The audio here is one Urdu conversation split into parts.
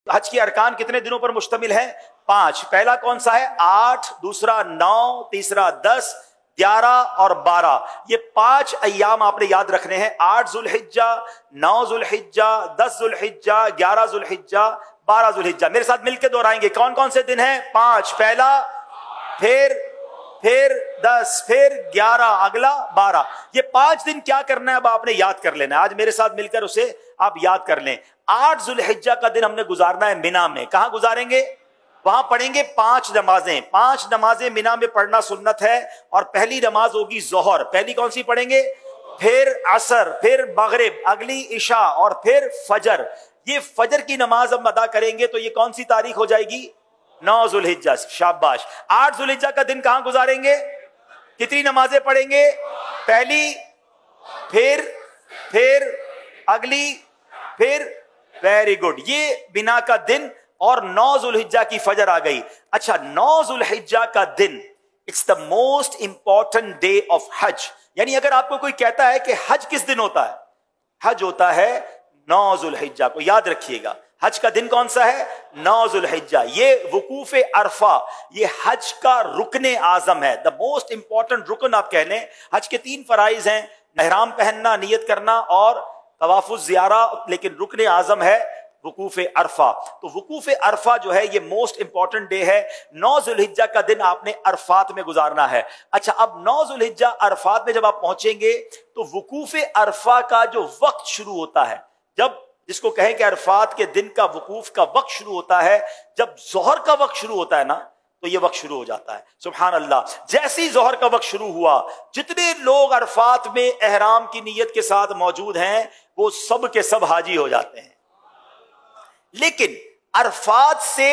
حج کے ارکان کتنے دنوں پر مشتمل ہے؟ 5. پہلا کون سا ہے؟ 8، دوسرا 9، تیسرا 10، 11 اور 12. یہ 5 ایام آپ نے یاد رکھنے ہیں. 8 ذوالحجہ، 9 ذوالحجہ، 10 ذوالحجہ، 11 ذوالحجہ، 12 ذوالحجہ. میرے ساتھ مل کے دہرائیں گے کون کون سے دن ہیں؟ 5. پہلا، پھر 10، پھر 11، اگلا 12. یہ 5 دن کیا کرنا ہے اب آپ نے یاد کر لینا ہے. آج میرے ساتھ مل کر اسے آپ یاد کر لیں. 8 ذوالحجہ کا دن ہم نے گزارنا ہے مینا میں. کہاں گزاریں گے؟ وہاں پڑھیں گے 5 نمازیں. 5 نمازیں مینا میں پڑھنا سنت ہے. اور پہلی نماز ہوگی ظہر. پہلی کون سی پڑھیں گے؟ پھر عصر، پھر مغرب، اگلی عشاء اور پھر فجر. یہ فجر کی نماز ہم ادا کریں گے تو یہ کون سی تاریخ ہو جائے گی؟ 9 ذوالحجہ. شاباش. 8 ذوالحجہ کا دن کہاں گزاریں گے؟ کتنی نمازیں پڑھیں گے؟ پہلی، پھر اگلی، پھر. Very good. یہ بنا کا دن اور 9 ذوالحجہ کی فجر آ گئی. اچھا 9 ذوالحجہ کا دن it's the most important day of حج. یعنی اگر آپ کو کوئی کہتا ہے کہ حج کس دن ہوتا ہے، حج ہوتا ہے 9 ذوالحجہ کو. یاد رکھیے گا حج کا دن کون سا ہے؟ 9 ذوالحجہ. یہ وقوف عرفہ یہ حج کا رکن اعظم ہے. دا موسٹ امپورٹنٹ رکن آپ کہہ لیں. حج کے 3 فرائض ہیں، احرام پہننا، نیت کرنا اور طواف الزیارہ، لیکن رکن اعظم ہے وقوف عرفہ. تو وقوف عرفہ جو ہے یہ موسٹ امپورٹنٹ ڈے ہے. 9 ذوالحجہ کا دن آپ نے عرفات میں گزارنا ہے. اچھا اب 9 ذوالحجہ عرفات میں جب آپ پہنچیں گے تو وقوف عرفہ کا جو وقت شروع ہوتا ہے، جب جس کو کہیں کہ عرفات کے دن کا وقوف کا وقت شروع ہوتا ہے، جب ظہر کا وقت شروع ہوتا ہے نا تو یہ وقت شروع ہو جاتا ہے. سبحان اللہ. جیسی ظہر کا وقت شروع ہوا، جتنے لوگ عرفات میں احرام کی نیت کے ساتھ موجود ہیں وہ سب کے سب حاجی ہو جاتے ہیں. لیکن عرفات سے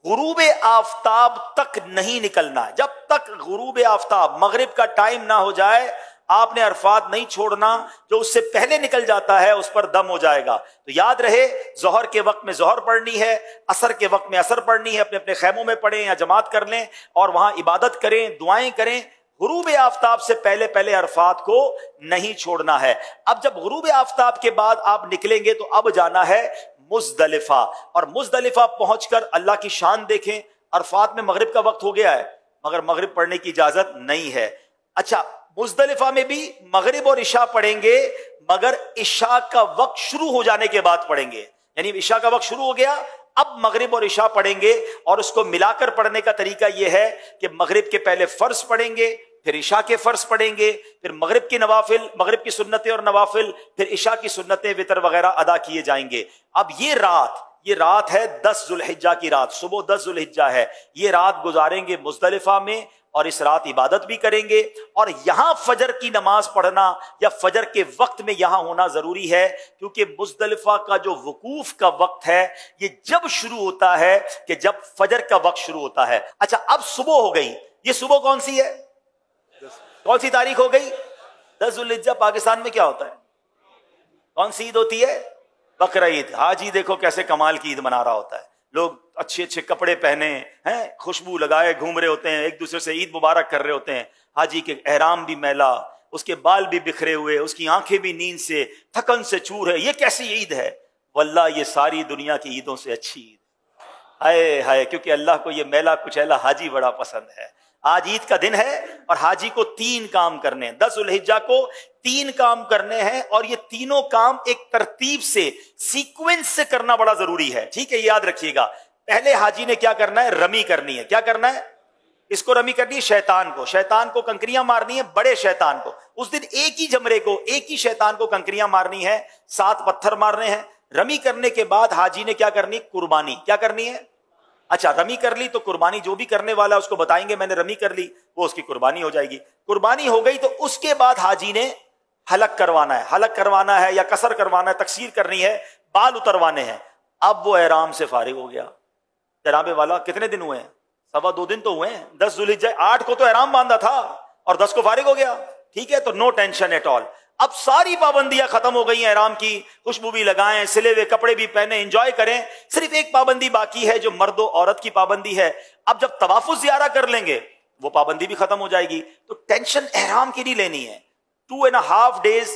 غروب آفتاب تک نہیں نکلنا ہے. جب تک غروب آفتاب مغرب کا ٹائم نہ ہو جائے آپ نے عرفات نہیں چھوڑنا. جو اس سے پہلے نکل جاتا ہے اس پر دم ہو جائے گا. تو یاد رہے ظہر کے وقت میں ظہر پڑھنی ہے، عصر کے وقت میں عصر پڑھنی ہے. اپنے اپنے خیموں میں پڑھیں یا جماعت کر لیں اور وہاں عبادت کریں، دعائیں کریں. غروب آفتاب سے پہلے عرفات کو نہیں چھوڑنا ہے. اب جب غروب آفتاب کے بعد آپ نکلیں گے تو اب جانا ہے مزدلفہ. اور مزدلفہ پہنچ کر اللہ کی شان دیکھیں. عرفات میں مغرب کا وقت ہو گیا ہے مگر مغرب پڑھنے کی اجازت نہیں ہے. اچھا مزدلفہ میں بھی مغرب اور عشاء پڑھیں گے مگر عشاء کا وقت شروع ہو جانے کے بعد پڑھیں گے. یعنی عشاء کا وقت شروع ہو گیا اب مغرب اور عشاء پڑھیں گے. اور اس کو ملا کر پڑھنے کا طریقہ یہ ہے کہ مغرب کے پہلے فرض پڑھیں گے، پھر عشاء کے فرض پڑھیں گے، پھر مغرب کی نوافل، مغرب کی سنتیں اور نوافل، پھر عشاء کی سنتیں وتر وغیرہ ادا کیے جائیں گے. اب یہ رات ہے 10 ذوالحجہ کی رات. صبح 10 ذوالحجہ ہے. یہ رات گزاریں گے مزدلفہ میں اور اس رات عبادت بھی کریں گے. اور یہاں فجر کی نماز پڑھنا یا فجر کے وقت میں یہاں ہونا ضروری ہے کیونکہ مزدلفہ کا جو وقوف کا وقت ہے یہ جب شروع ہوتا ہے کہ جب فجر کا وقت شروع ہوتا ہے. اچھا اب صبح ہو گئی. یہ صبح کون سی ہے؟ کون سی تاریخ ہو گئی؟ 10 ذوالحجہ. پاکستان میں کیا ہوتا ہے؟ کون سی عید ہوتی ہے؟ بقرعید. حاجی دیکھو کیسے کمال کی عید منا رہا ہوتا ہے. لوگ اچھے اچھے کپڑے پہنے ہیں، خوشبو لگائے گھوم رہے ہوتے ہیں، ایک دوسرے سے عید مبارک کر رہے ہوتے ہیں. حاجی کے احرام بھی میلا، اس کے بال بھی بکھرے ہوئے، اس کی آنکھیں بھی نیند سے تھکن سے چور ہے. یہ کیسی عید ہے؟ واللہ یہ ساری دنیا کی عیدوں سے اچھی عید. ہائے ہائے، کیونکہ اللہ کو یہ میلا کچیلا حاجی بڑا پسند ہے. آج عید کا دن ہے اور حاجی کو 3 کام کرنے ہیں. 10 ذوالحجہ کو 3 کام کرنے ہیں اور یہ تینوں کام ایک ترتیب سے سیکوینس سے کرنا بڑا ضروری ہے. ٹھیک ہے، یاد رکھیے گا. پہلے حاجی نے کیا کرنا ہے؟ رمی کرنی ہے. کیا کرنا ہے؟ اس کو رمی کرنی ہے شیطان کو کنکریاں مارنی ہے، بڑے شیطان کو. اس دن ایک ہی جمرے کو، ایک ہی شیطان کو کنکریاں مارنی ہے، 7 پتھر مارنے ہیں. رمی کرنے کے بعد حاجی نے کیا کرنی؟ قربانی. کیا کرنی ہے؟ اچھا رمی کر لی تو قربانی جو بھی کرنے والا اس کو بتائیں گے میں نے رمی کر لی، وہ اس کی قربانی ہو جائے گی. قربانی ہو گئی تو اس کے بعد حاجی نے حلق کروانا ہے یا قصر کروانا ہے، تقصیر کرنی ہے، بال اتروانے ہیں. اب وہ احرام سے فارغ ہو گیا. جناب والا کتنے دن ہوئے ہیں؟ 2.25 دن تو ہوئے ہیں. 10 ذوالحجہ 8 کو تو احرام باندھا تھا اور 10 کو فارغ ہو گیا. ٹھیک ہے، تو نو ٹینشن ایٹ آل. اب ساری پابندیاں ختم ہو گئی ہیں احرام کی. خوشبو بھی لگائیں، سلے ہوئے کپڑے بھی پہنے، انجوائے کریں. صرف ایک پابندی باقی ہے جو مرد و عورت کی پابندی ہے. اب جب طواف الزیارہ کر لیں گے وہ پابندی بھی ختم ہو جائے گی. تو ٹینشن احرام کی نہیں لینی ہے. 2.5 days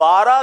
12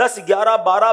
10, 11, 12,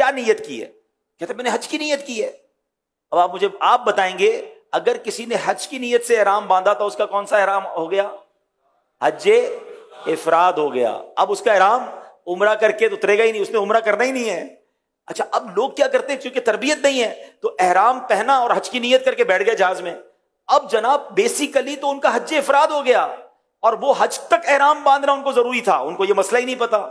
کیا نیت کی ہے؟ کہتے میں نے حج کی نیت کی ہے. اب آپ بتائیں گے اگر کسی نے حج کی نیت سے احرام باندھا تو اس کا کون سا احرام ہو گیا؟ حج افراد ہو گیا. اب اس کا احرام عمرہ کر کے تو اترے گا ہی نہیں, اس نے عمرہ کرنا ہی نہیں ہے. اچھا اب لوگ کیا کرتے ہیں, کیونکہ تربیت نہیں ہے تو احرام پہنا اور حج کی نیت کر کے بیٹھ گئے جہاز میں. اب جناب بیسیکلی تو ان کا حج افراد ہو گیا اور وہ حج تک احرام باندھنا ان کو ضروری تھا, ان کو یہ مسئلہ ہی نہیں پتا.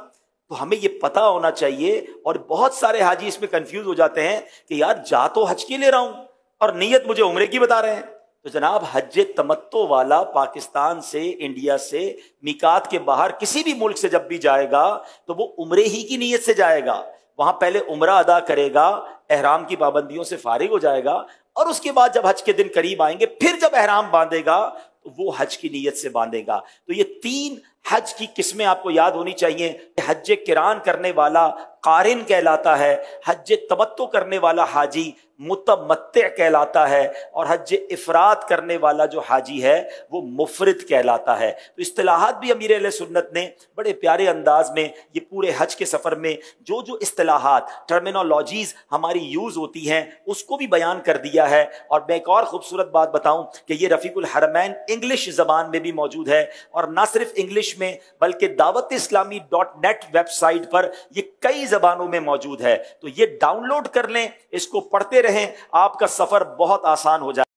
تو ہمیں یہ پتا ہونا چاہیے, اور بہت سارے حاجی اس میں کنفیوز ہو جاتے ہیں کہ یار جا تو حج کے لے رہا ہوں اور نیت مجھے عمرے کی بتا رہے ہیں. تو جناب حج تمتع والا پاکستان سے, انڈیا سے, میقات کے باہر کسی بھی ملک سے جب بھی جائے گا تو وہ عمرے ہی کی نیت سے جائے گا. وہاں پہلے عمرہ ادا کرے گا, احرام کی پابندیوں سے فارغ ہو جائے گا, اور اس کے بعد جب حج کے دن قریب آئیں گے پھر جب احرام باندھے گا تو وہ حج کی نیت سے باندھے گا. تو یہ 3 حج کی قسمیں آپ کو یاد ہونی چاہیے. حج قران کرنے والا قارن کہلاتا ہے, حج تمتع کرنے والا حاجی متمتع کہلاتا ہے, اور حج افراد کرنے والا جو حاجی ہے وہ مفرد کہلاتا ہے. تو اصطلاحات بھی امیر اہل سنت نے بڑے پیارے انداز میں یہ پورے حج کے سفر میں جو اصطلاحات ٹرمینالوجیز ہماری یوز ہوتی ہیں اس کو بھی بیان کر دیا ہے. اور میں ایک اور خوبصورت بات بتاؤں کہ یہ رفیق الحرمین انگلش زبان میں بھی موجود ہے, اور نہ صرف انگلش میں بلکہ dawat-islami.net ویب سائٹ پر یہ کئی زبانوں میں موجود ہے. تو یہ ڈاؤن لوڈ کر لیں, اس کو پڑھتے رہیں, آپ کا سفر بہت آسان ہو جائے.